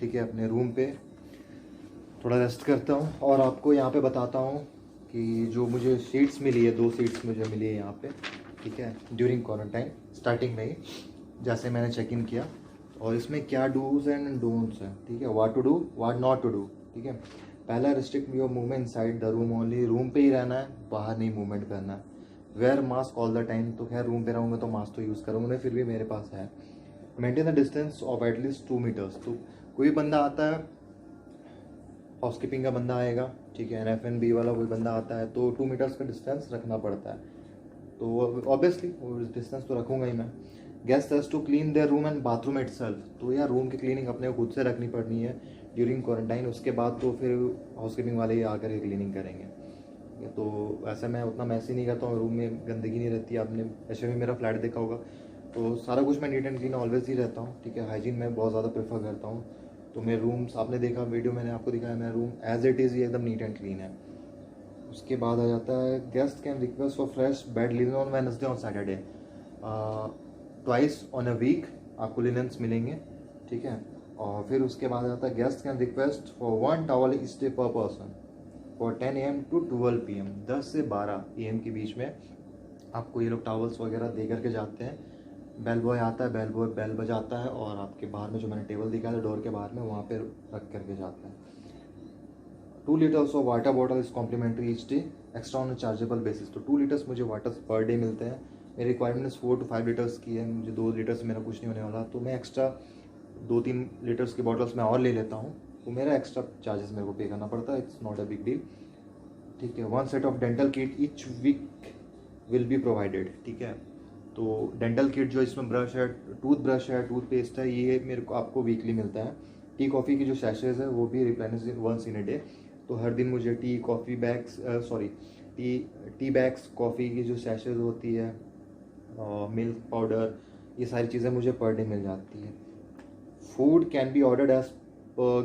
ठीक है, अपने रूम पे थोड़ा रेस्ट करता हूँ और आपको यहाँ पे बताता हूँ कि जो मुझे सीट्स मिली है, 2 सीट्स मुझे मिली है यहाँ पे, ठीक है, ड्यूरिंग क्वारंटाइन स्टार्टिंग में ही जैसे मैंने चेक इन किया, और इसमें क्या डूज एंड डोंट्स हैं, ठीक है, what to do what not to do, ठीक है। पहला, restrict your movement inside the room only, room पे ही रहना है, बाहर नहीं मूवमेंट करना है। Wear mask all the time, तो खैर रूम पे रहूँगा तो मास्क तो यूज़ करूँगा नहीं, फिर भी मेरे पास है। Maintain the distance of at least 2 metres, तो कोई बंदा आता है, हाउसकीपिंग का बंदा आएगा, ठीक है, NFNB वाला कोई बंदा आता है तो 2 मीटर्स का डिस्टेंस रखना पड़ता है, तो ऑब्वियसली वो डिस्टेंस तो रखूँगा ही मैं। Guest has to clean their room and bathroom itself, तो यार रूम की क्लीनिंग अपने को खुद से रखनी पड़नी है ड्यूरिंग क्वारंटाइन, उसके बाद तो फिर हाउसकीपिंग वाले ही आकर के क्लीनिंग करेंगे। तो वैसे मैं उतना मैसी नहीं करता हूँ, रूम में गंदगी नहीं रहती, आपने ऐसे भी मेरा फ्लैट देखा होगा, तो सारा कुछ मैं नीट एंड क्लीन ऑलवेज ही रहता हूँ, ठीक है। हाइजीन मैं बहुत ज़्यादा प्रेफर करता हूँ, तो मेरे रूम्स आपने देखा वीडियो मैंने आपको दिखाया, मेरा रूम एज इट इज़ ही एकदम नीट एंड क्लीन है। उसके बाद आ जाता है, guest can request for fresh bed linen on Wednesday और Saturday, twice on a week आपको लिनन्स मिलेंगे, ठीक है। और फिर उसके बाद आता है, guest can request for 1 towel each day per person for 10 AM to 12 PM, 10 से 12 PM के बीच में आपको ये लोग टॉवल्स वगैरह दे करके जाते हैं। बेल बॉय आता है, बेल बॉय बेल बजाता है और आपके बाहर में जो मैंने टेबल दिखाया था डोर के बाहर में, वहाँ पे रख करके जाता है। 2 litres of water bottle is complimentary each day, extra on chargeable basis, तो 2 लीटर्स मुझे वाटर पर डे मिलते हैं। मेरी रिक्वायरमेंट 4 to 5 लीटर्स की है, मुझे 2 लीटर्स से मेरा कुछ नहीं होने वाला, तो मैं एक्स्ट्रा 2-3 लीटर्स की बॉटल्स मैं और ले लेता हूँ, तो मेरा एक्स्ट्रा चार्जेस मेरे को पे करना पड़ता है, it's not a big deal, ठीक है। 1 set of dental kit each week will be provided, ठीक है। तो डेंटल किट जो इसमें ब्रश है, टूथ ब्रश है, टूथपेस्ट है, ये मेरे को आपको वीकली मिलता है। टी कॉफ़ी की जो सैशेज है वो भी replenish once in a day, तो हर दिन मुझे tea coffee bags tea bags coffee की जो सैशेज होती है, मिल्क पाउडर, ये सारी चीज़ें मुझे पर डे मिल जाती है। Food can be ordered as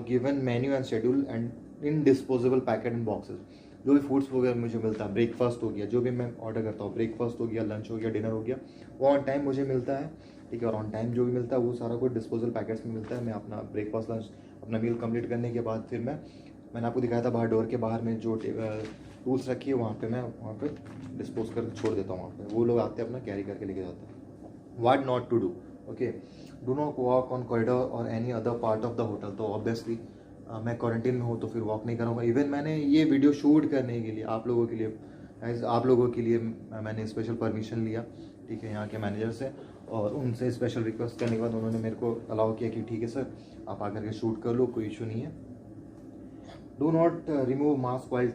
given menu and schedule and in disposable packet and boxes, जो भी फूड्स वगैरह मुझे मिलता है, ब्रेकफास्ट हो गया, जो भी मैं ऑर्डर करता हूँ, ब्रेकफास्ट हो गया, लंच हो गया, डिनर हो गया, वो ऑन टाइम मुझे मिलता है, ठीक है। और ऑन टाइम जो भी मिलता है वो सारा कुछ डिस्पोजल पैकेट्स में मिलता है। मैं अपना ब्रेकफास्ट लंच अपना मील कंप्लीट करने के बाद फिर मैंने आपको दिखाया था बाहर डोर के बाहर में जो टूल्स रखी है वहाँ पे मैं वहाँ पे डिस्पोज करके छोड़ देता हूँ, वहाँ पे वो लोग आते हैं अपना कैरी करके लेके जाते हैं। What not to do, okay, do not walk on corridor और any other part of the hotel, तो ऑब्वियसली मैं क्वारंटीन में हूँ तो फिर वॉक नहीं करूँगा। इवन मैंने ये वीडियो शूट करने के लिए आप लोगों के लिए मैंने स्पेशल परमिशन लिया, ठीक है, यहाँ के मैनेजर से, और उनसे स्पेशल रिक्वेस्ट करने के बाद उन्होंने मेरे को अलाउ किया कि ठीक है सर आप आकर के शूट कर लो, कोई इशू नहीं है। Do not remove mask while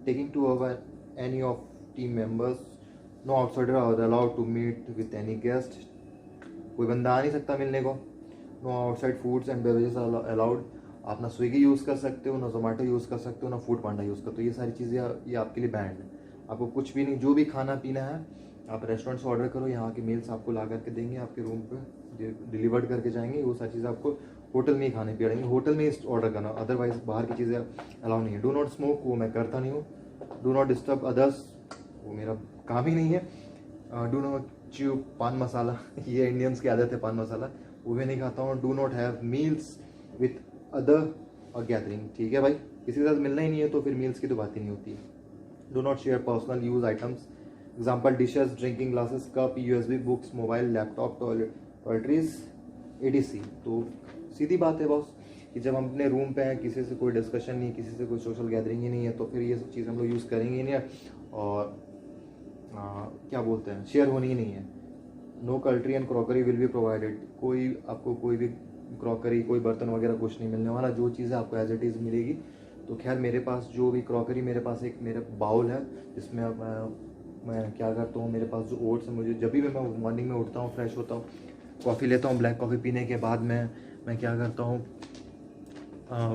taking to our any of team members, no outsider are allowed to meet with any guest, कोई बंदा आ नहीं सकता मिलने को। No outside foods and beverages are allowed, आप ना स्विगी यूज़ कर सकते हो, ना जोमेटो यूज़ कर सकते हो, ना फूड पांडा यूज़ करते हो, ये सारी चीज़ें ये आपके लिए बैंड है। आपको कुछ भी नहीं, जो भी खाना पीना है आप रेस्टोरेंट से ऑर्डर करो, यहाँ के मील्स आपको ला करके देंगे, आपके रूम पे डिलीवर्ड करके जाएंगे, वो सारी चीज़ें आपको होटल में ही खाने पड़ेंगे, होटल में ही ऑर्डर करना, अदरवाइज बाहर की चीज़ें अलाउ नहीं है। डू नॉट स्मोक, वो मैं करता नहीं हूँ। डू नॉट डिस्टर्ब अदर्स, वो मेरा काम ही नहीं है। डू नॉट च्यू पान मसाला, ये इंडियंस की आदत है पान मसाला, वो भी नहीं खाता हूँ। Do not have meals with other और गैदरिंग, ठीक है भाई, किसी के साथ मिलना ही नहीं है तो फिर मील्स की तो बात ही नहीं होती है। Do not share personal use items, example dishes, drinking glasses, cup, USB books, mobile, laptop, toiletries, ADC। तो सीधी बात है बॉस कि जब हम अपने रूम पे हैं, किसी से कोई डिस्कशन नहीं, किसी से कोई सोशल गैदरिंग ही नहीं है, तो फिर ये सब चीज़ हम लोग यूज़ करेंगे ही नहीं, और क्या बोलते हैं, शेयर होनी ही नहीं है। No cutlery and crockery will be provided, आपको कोई भी क्रॉकरी, कोई बर्तन वगैरह कुछ नहीं मिलने वाला, जो चीज़ें आपको एज इट इज़ मिलेगी। तो खैर मेरे पास जो भी क्रॉकरी, मेरे पास एक मेरा बाउल है जिसमें मैं क्या करता हूँ, मेरे पास जो ओट्स है, मुझे जब भी मैं मॉर्निंग में उठता हूँ, फ्रेश होता हूँ, कॉफ़ी लेता हूँ, ब्लैक कॉफ़ी पीने के बाद मैं क्या करता हूँ,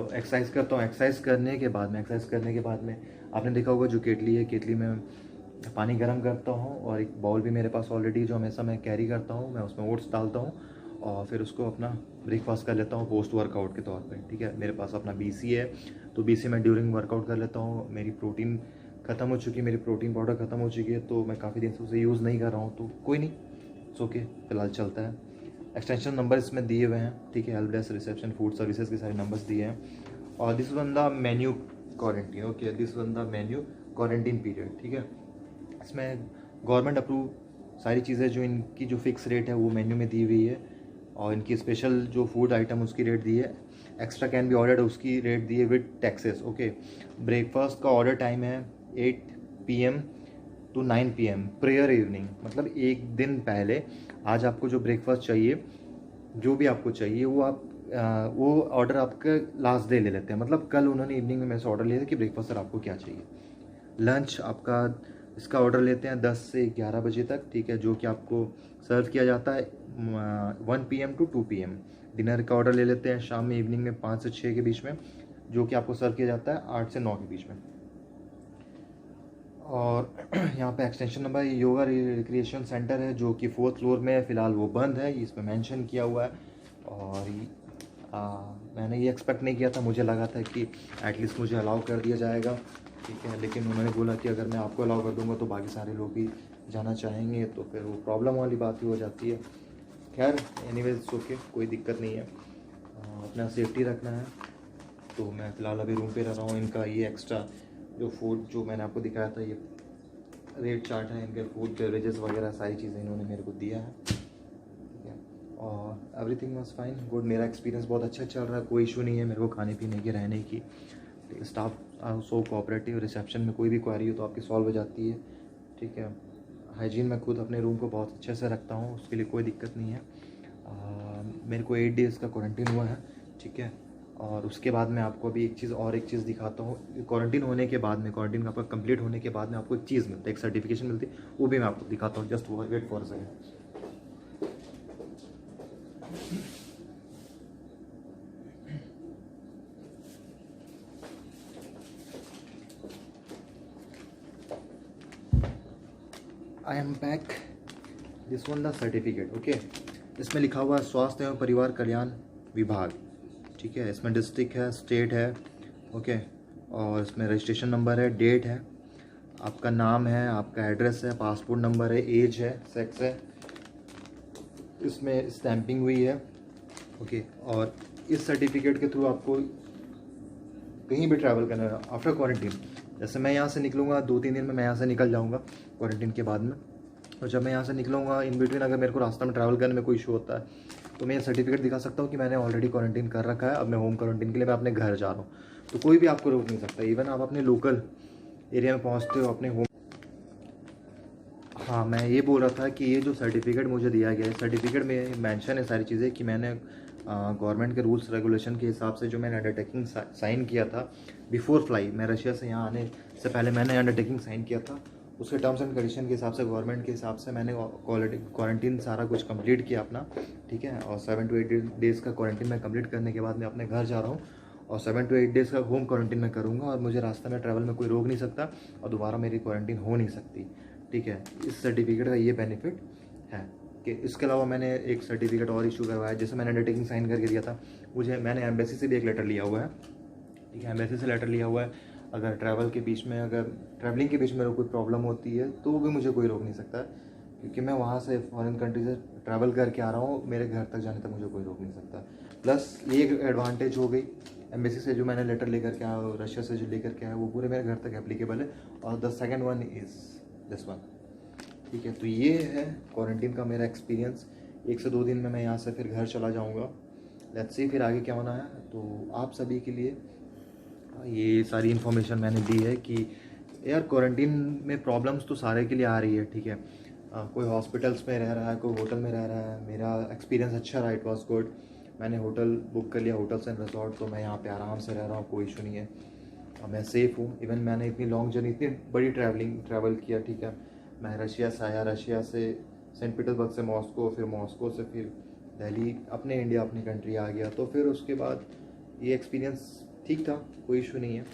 एक्सरसाइज करता हूँ। एक्सरसाइज करने के बाद में आपने देखा होगा जो केटली है, केटली में पानी गर्म करता हूँ, और एक बाउल भी मेरे पास ऑलरेडी जो हमेशा मैं कैरी करता हूँ, मैं उसमें ओट्स डालता हूँ और फिर उसको अपना ब्रेकफास्ट कर लेता हूँ पोस्ट वर्कआउट के तौर पे, ठीक है। मेरे पास अपना BC है, तो BC में ड्यूरिंग वर्कआउट कर लेता हूँ। मेरी प्रोटीन ख़त्म हो चुकी है, मेरी प्रोटीन पाउडर ख़त्म हो चुकी है, तो मैं काफ़ी दिन से उसे यूज़ नहीं कर रहा हूँ, तो कोई नहीं, इट्स ओके, फिलहाल चलता है। एक्सटेंशन नंबर इसमें दिए हुए हैं, ठीक है, help desk, reception, food services के सारे नंबर्स दिए हैं। और this one the menu quarantine, okay, this one the menu quarantine period, ठीक है। इसमें गवर्नमेंट अप्रूव सारी चीज़ें जो इनकी जो फिक्स रेट है वो मेन्यू में दी हुई है, और इनकी स्पेशल जो फूड आइटम उसकी रेट दी है, एक्स्ट्रा कैन बी ऑर्डर्ड उसकी रेट दी है विद टैक्सेस, ओके। ब्रेकफास्ट का ऑर्डर टाइम है 8 PM to 9 PM prayer evening, मतलब एक दिन पहले आज आपको जो ब्रेकफास्ट चाहिए, जो भी आपको चाहिए वो आप वो ऑर्डर आपका लास्ट डे ले लेते हैं, मतलब कल उन्होंने इवनिंग में मेरे से ऑर्डर लिया था कि ब्रेकफास्ट सर आपको क्या चाहिए। लंच आपका इसका ऑर्डर लेते हैं 10 से 11 बजे तक, ठीक है, जो कि आपको सर्व किया जाता है 1 PM to 2 PM। डिनर का ऑर्डर ले लेते हैं शाम में, इवनिंग में 5 से 6 के बीच में, जो कि आपको सर्व किया जाता है 8 से 9 के बीच में। और यहाँ पे extension number yoga recreation centre है जो कि 4th फ्लोर में है, फ़िलहाल वो बंद है, इसमें मेंशन किया हुआ है। और मैंने ये एक्सपेक्ट नहीं किया था, मुझे लगा था कि एटलीस्ट मुझे अलाउ कर दिया जाएगा, ठीक है, लेकिन उन्होंने बोला कि अगर मैं आपको अलाउ कर दूंगा तो बाकी सारे लोग भी जाना चाहेंगे, तो फिर वो प्रॉब्लम वाली बात ही हो जाती है। खैर एनीवेज ओके, कोई दिक्कत नहीं है, अपना सेफ्टी रखना है। तो मैं फ़िलहाल अभी रूम पे रह रहा हूँ। इनका ये एक्स्ट्रा जो फूड जो मैंने आपको दिखाया था, ये रेट चार्ट है, इनके फूड बेवरेजेस वगैरह सारी चीज़ें इन्होंने मेरे को दिया है, ठीक है। और एवरीथिंग वाज फाइन गुड, मेरा एक्सपीरियंस बहुत अच्छा चल रहा है, कोई इशू नहीं है मेरे को खाने पीने की, रहने की। स्टाफ सो कोऑपरेटिव, रिसेप्शन में कोई भी क्वेरी हो तो आपकी सॉल्व हो जाती है, ठीक है। हाइजीन मैं खुद अपने रूम को बहुत अच्छे से रखता हूँ, उसके लिए कोई दिक्कत नहीं है। मेरे को 8 डेज़ का क्वारंटीन हुआ है, ठीक है। और उसके बाद मैं आपको अभी एक चीज़ दिखाता हूँ। क्वारंटीन होने के बाद में, क्वारंटीन आपका कंप्लीट होने के बाद में आपको एक चीज़ मिलती है, एक सर्टिफिकेशन मिलती है, वो भी मैं आपको दिखाता हूँ। Just wait for a second. I am back, this one the certificate, okay. इसमें लिखा हुआ है स्वास्थ्य एवं परिवार कल्याण विभाग, ठीक है। इसमें डिस्ट्रिक्ट है, स्टेट है, ओके, और इसमें रजिस्ट्रेशन नंबर है, डेट है, आपका नाम है, आपका एड्रेस है, पासपोर्ट नंबर है, एज है, सेक्स है, इसमें स्टैंपिंग हुई है, ओके। और इस सर्टिफिकेट के थ्रू आपको कहीं भी ट्रैवल करना है आफ्टर क्वारंटीन। जैसे मैं यहाँ से निकलूँगा 2-3 दिन में, मैं यहाँ से निकल जाऊँगा क्वारंटीन के बाद में, और जब मैं यहाँ से निकलूँगा इन बिटवीन अगर मेरे को रास्ता में ट्रैवल करने में कोई इशू होता है तो मैं ये सर्टिफिकेट दिखा सकता हूँ कि मैंने ऑलरेडी क्वारंटीन कर रखा है, अब मैं होम क्वारंटीन के लिए मैं अपने घर जा रहा हूँ, तो कोई भी आपको रोक नहीं सकता। इवन आप अपने लोकल एरिया में पहुँचते हो अपने होम। हाँ, मैं ये बोल रहा था कि ये जो सर्टिफिकेट मुझे दिया गया है, सर्टिफिकेट में मेंशन है सारी चीज़ें कि मैंने गवर्नमेंट के रूल्स रेगुलेशन के हिसाब से जो मैंने अंडरटेकिंग साइन किया था बिफोर फ्लाई, मैं रशिया से यहाँ आने से पहले मैंने अंडरटेकिंग साइन किया था, उसके टर्म्स एंड कंडीशन के हिसाब से, गवर्नमेंट के हिसाब से मैंने क्वारंटीन सारा कुछ कंप्लीट किया अपना, ठीक है। और 7 to 8 डेज़ का क्वारंटीन मैं कंप्लीट करने के बाद मैं अपने घर जा रहा हूँ, और 7 to 8 डेज़ का होम क्वारंटीन मैं करूँगा, और मुझे रास्ते में ट्रैवल में कोई रोक नहीं सकता, और दोबारा मेरी क्वारंटीन हो नहीं सकती, ठीक है। इस सर्टिफिकेट का ये बेनिफिट है। कि इसके अलावा मैंने एक सर्टिफिकेट और इशू करवाया, जैसे मैंने अंडरटेकिंग साइन करके दिया था, मैंने एम्बेसी से भी एक लेटर लिया हुआ है, ठीक है। एम्बेसी से लेटर लिया हुआ है, अगर ट्रैवलिंग के बीच में मेरे को कोई प्रॉब्लम होती है तो भी मुझे कोई रोक नहीं सकता, क्योंकि मैं वहाँ से फॉरेन कंट्री से ट्रैवल करके आ रहा हूँ, मेरे घर तक जाने तक मुझे कोई रोक नहीं सकता। प्लस ये एक एडवांटेज हो गई, एम्बेसी से जो मैंने लेटर लेकर के आया, रशिया से जो लेकर के आया, वो पूरे मेरे घर तक एप्लीकेबल है। और the second one is this one, ठीक है। तो ये है क्वारंटीन का मेरा एक्सपीरियंस। 1 से 2 दिन में मैं यहाँ से फिर घर चला जाऊँगा, लेट्स सी फिर आगे क्या होना है। तो आप सभी के लिए ये सारी इन्फॉर्मेशन मैंने दी है कि यार क्वारंटीन में प्रॉब्लम्स तो सारे के लिए आ रही है, ठीक है। कोई हॉस्पिटल्स में रह रहा है, कोई होटल में रह रहा है। मेरा एक्सपीरियंस अच्छा रहा, इट वाज गुड। मैंने होटल बुक कर लिया, होटल्स एंड रिजॉर्ट, तो मैं यहाँ पे आराम से रह रहा हूँ, कोई इशू नहीं है, मैं सेफ़ हूँ। इवन मैंने इतनी लॉन्ग जर्नी, इतनी बड़ी ट्रैवल किया, ठीक है। मैं रशिया से आया, रशिया से सेंट पीटर्सबर्ग से मॉस्को, फिर मॉस्को से फिर दिल्ली, अपने इंडिया अपनी कंट्री आ गया। तो फिर उसके बाद ये एक्सपीरियंस ठीक था, कोई इशू नहीं है,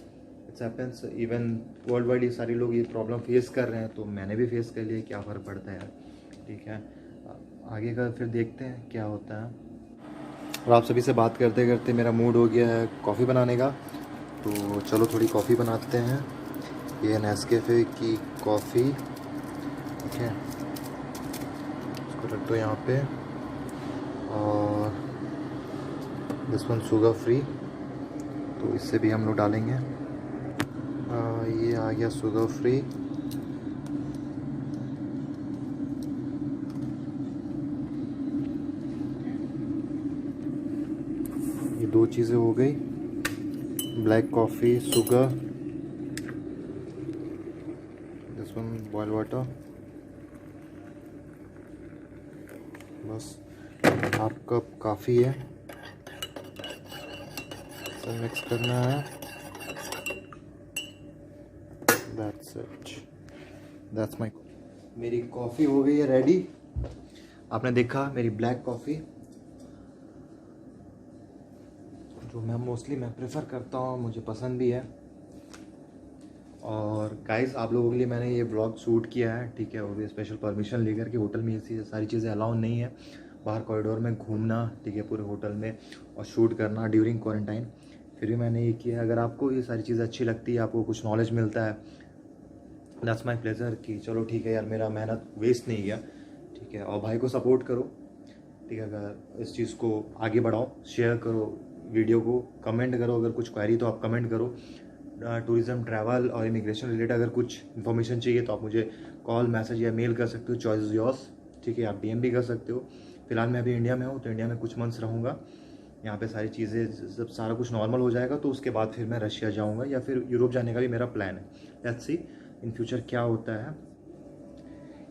it's happens. Even world wide ये सारे लोग ये प्रॉब्लम फेस कर रहे हैं, तो मैंने भी फेस कर लिया, क्या फ़र्क पड़ता है यार, ठीक है। आगे का फिर देखते हैं क्या होता है। और आप सभी से बात करते करते मेरा मूड हो गया है कॉफ़ी बनाने का, तो चलो थोड़ी कॉफ़ी बनाते हैं। ये नेस्कैफ़े की कॉफ़ी, ठीक है, इसको रख दो यहाँ पे। और दिस वन शुगर फ्री, तो इससे भी हम लोग डालेंगे। ये आ गया शुगर फ्री। ये दो चीज़ें हो गई, black coffee, sugar, this one boil water. बस हाफ कप काफ़ी है, सब मिक्स करना है। That's it, that's my. मेरी कॉफ़ी हो गई है रेडी। आपने देखा मेरी ब्लैक कॉफ़ी, जो मैं प्रेफर करता हूँ, मुझे पसंद भी है। और गाइस, आप लोगों के लिए मैंने ये ब्लॉग शूट किया है, ठीक है, वो भी स्पेशल परमिशन लेकर के। होटल में ये सारी चीज़ें अलाउ नहीं है, बाहर कॉरिडोर में घूमना, ठीक है, पूरे होटल में, और शूट करना ड्यूरिंग क्वारंटाइन। फिर भी मैंने ये किया। अगर आपको ये सारी चीज़ें अच्छी लगती है, आपको कुछ नॉलेज मिलता है, दैट्स माई प्लेजर कि चलो ठीक है यार, मेरा मेहनत वेस्ट नहीं गया, ठीक है। और भाई को सपोर्ट करो, ठीक है। अगर इस चीज़ को आगे बढ़ाओ, शेयर करो वीडियो को, कमेंट करो। अगर कुछ क्वेरी तो आप कमेंट करो। टूरिज़्म, ट्रैवल और इमिग्रेशन रिलेटेड अगर कुछ इन्फॉर्मेशन चाहिए तो आप मुझे कॉल, मैसेज या मेल कर सकते हो, चॉइस इज़ योर्स, ठीक है। आप डीएम भी कर सकते हो। फिलहाल मैं अभी इंडिया में हूँ, तो इंडिया में कुछ मंथ्स रहूँगा। यहाँ पे सारी चीज़ें, जब सारा कुछ नॉर्मल हो जाएगा तो उसके बाद फिर मैं रशिया जाऊँगा, या फिर यूरोप जाने का भी मेरा प्लान है। लेट्स सी इन फ्यूचर क्या होता है।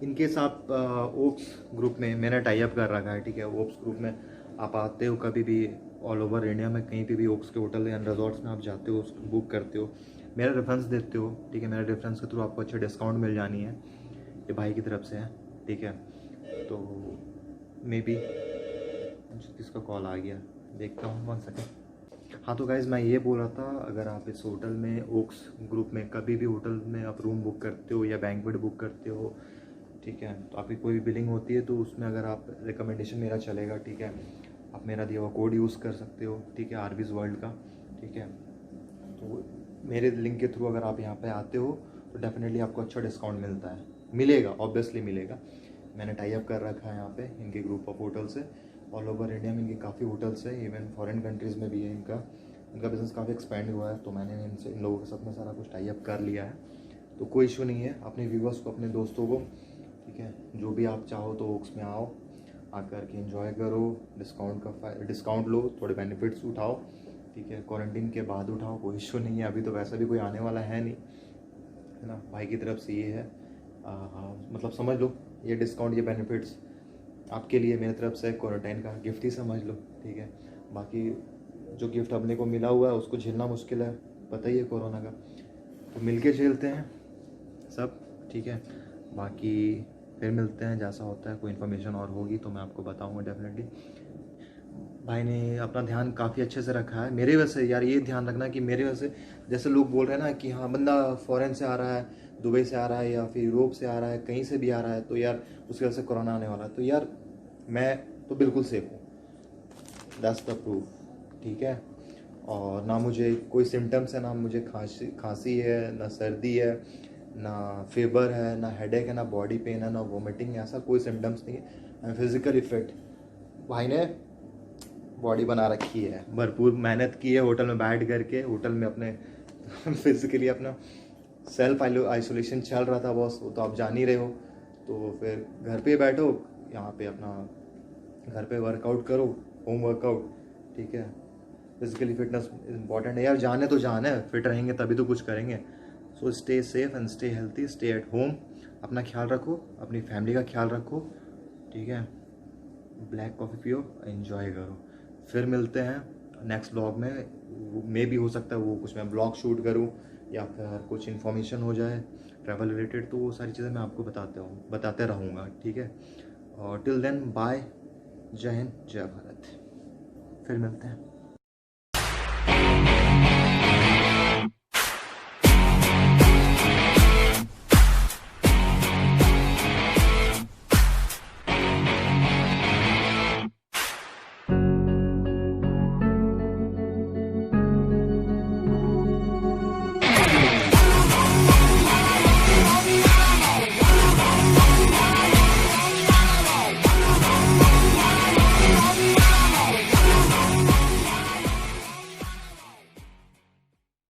इनकेस आप ओप्स ग्रुप में, मैंने टाई अप कर रखा है, ठीक है। ओप्स ग्रुप में आप आते हो कभी भी, ऑल ओवर इंडिया में कहीं पे भी ओप्स के होटल या रिजॉर्ट्स में आप जाते हो, बुक करते हो, मेरा रेफरेंस देते हो, ठीक है। मेरे रेफरेंस के थ्रू आपको अच्छे डिस्काउंट मिल जानी है, ये भाई की तरफ से है, ठीक है। तो मे बी किसका कॉल आ गया, देखता हूँ, 1 सेकेंड। हाँ, तो गाइज़ मैं ये बोल रहा था, अगर आप इस होटल में, ओक्स ग्रुप में, कभी भी होटल में आप रूम बुक करते हो या बैंक्वेट बुक करते हो, ठीक है, तो आपकी कोई भी बिलिंग होती है तो उसमें अगर आप रिकमेंडेशन मेरा चलेगा, ठीक है, आप मेरा दिया हुआ कोड यूज़ कर सकते हो, ठीक है, आरबीज वर्ल्ड का, ठीक है। तो मेरे लिंक के थ्रू अगर आप यहाँ पे आते हो तो डेफिनेटली आपको अच्छा डिस्काउंट मिलता है, मिलेगा, ऑब्वियसली मिलेगा। मैंने टाई अप कर रखा है यहाँ पे इनके ग्रुप ऑफ होटल से। ऑल ओवर इंडिया में इनके काफ़ी होटल्स है, इवन फॉरेन कंट्रीज़ में भी है इनका बिज़नेस काफ़ी एक्सपेंड हुआ है। तो मैंने इन लोगों के साथ में सारा कुछ टाई अप कर लिया है, तो कोई इशू नहीं है। अपने व्यूवर्स को, अपने दोस्तों को, ठीक है, जो भी आप चाहो तो ओक्स में आओ, आकर के एंजॉय करो, डिस्काउंट लो, थोड़े बेनिफिट्स उठाओ, ठीक है। क्वारंटीन के बाद उठाओ, कोई इशू नहीं है। अभी तो वैसा भी कोई आने वाला है नहीं, है ना। भाई की तरफ से ये है, मतलब समझ लो, ये डिस्काउंट, ये बेनिफिट्स आपके लिए मेरी तरफ से क्वारंटाइन का गिफ्ट ही समझ लो, ठीक है। बाकी जो गिफ्ट अपने को मिला हुआ है उसको झेलना मुश्किल है, पता ही है कोरोना का, तो मिलके झेलते हैं सब, ठीक है। बाकी फिर मिलते हैं, जैसा होता है, कोई इन्फॉर्मेशन और होगी तो मैं आपको बताऊंगा डेफिनेटली। भाई ने अपना ध्यान काफ़ी अच्छे से रखा है मेरे वजह से। यार ये ध्यान रखना कि मेरे वजह से, जैसे लोग बोल रहे हैं ना कि हाँ बंदा फॉरेन से आ रहा है, दुबई से आ रहा है या फिर यूरोप से आ रहा है, कहीं से भी आ रहा है, तो यार उसकी वजह से कोरोना आने वाला है। तो यार मैं तो बिल्कुल सेफ हूँ, दैट्स द प्रूफ, ठीक है। और ना मुझे कोई सिम्टम्स है, ना मुझे खांसी है, ना सर्दी है, ना फीवर है, ना हेडेक है, ना बॉडी पेन है, ना वोमिटिंग है, ऐसा कोई सिम्टम्स नहीं है। And physically fit. भाई ने बॉडी बना रखी है, भरपूर मेहनत की है, होटल में बैठ करके, होटल में अपने फिजिकली अपना सेल्फ आइसोलेशन चल रहा था बॉस, वो तो आप जान ही रहे हो। तो फिर घर पे बैठो, यहाँ पे अपना घर पे वर्कआउट करो, होम वर्कआउट, ठीक है। फिजिकली फिटनेस इंपॉर्टेंट है यार, जान है तो जान है, फिट रहेंगे तभी तो कुछ करेंगे। So stay safe and stay healthy, stay at home, अपना ख्याल रखो, अपनी फैमिली का ख्याल रखो, ठीक है। ब्लैक कॉफ़ी पियो, एंजॉय करो। फिर मिलते हैं नेक्स्ट ब्लॉग में। मे भी हो सकता है वो कुछ मैं ब्लॉग शूट करूँ या फिर कुछ इन्फॉर्मेशन हो जाए ट्रैवल रिलेटेड, तो वो सारी चीज़ें मैं आपको बताते रहूँगा, ठीक है। और टिल देन बाय, जय हिंद, जय भारत, फिर मिलते हैं।